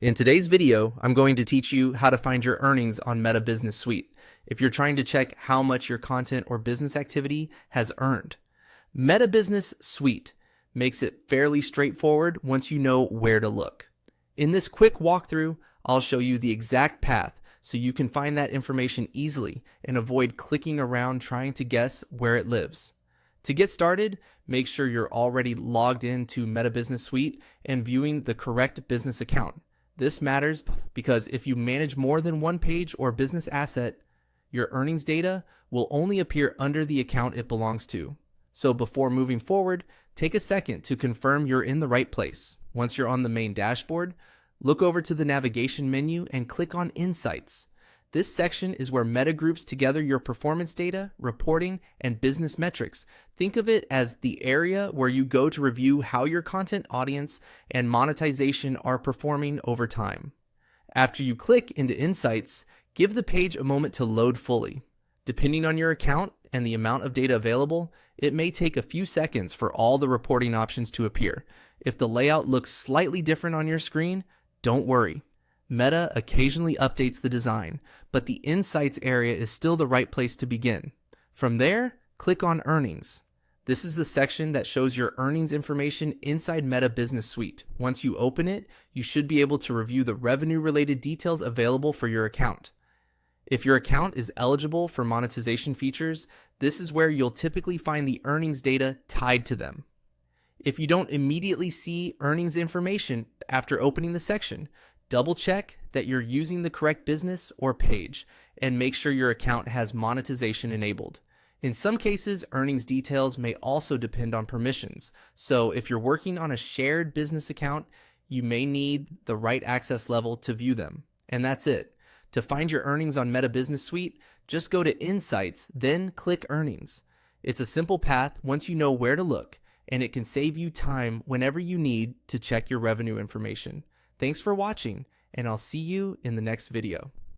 In today's video, I'm going to teach you how to find your earnings on Meta Business Suite if you're trying to check how much your content or business activity has earned. Meta Business Suite makes it fairly straightforward once you know where to look. In this quick walkthrough, I'll show you the exact path so you can find that information easily and avoid clicking around trying to guess where it lives. To get started, make sure you're already logged into Meta Business Suite and viewing the correct business account. This matters because if you manage more than one page or business asset, your earnings data will only appear under the account it belongs to. So before moving forward, take a second to confirm you're in the right place. Once you're on the main dashboard, look over to the navigation menu and click on Insights. This section is where Meta groups together your performance data, reporting, and business metrics. Think of it as the area where you go to review how your content audience and monetization are performing over time. After you click into Insights, give the page a moment to load fully. Depending on your account and the amount of data available, it may take a few seconds for all the reporting options to appear. If the layout looks slightly different on your screen, don't worry. Meta occasionally updates the design, but the Insights area is still the right place to begin. From there, click on Earnings. This is the section that shows your earnings information inside Meta Business Suite. Once you open it, you should be able to review the revenue-related details available for your account. If your account is eligible for monetization features, this is where you'll typically find the earnings data tied to them. If you don't immediately see earnings information after opening the section, double check that you're using the correct business or page and make sure your account has monetization enabled. In some cases, earnings details may also depend on permissions. So if you're working on a shared business account, you may need the right access level to view them. And that's it. To find your earnings on Meta Business Suite, just go to Insights, then click Earnings. It's a simple path once you know where to look, and it can save you time whenever you need to check your revenue information. Thanks for watching, and I'll see you in the next video.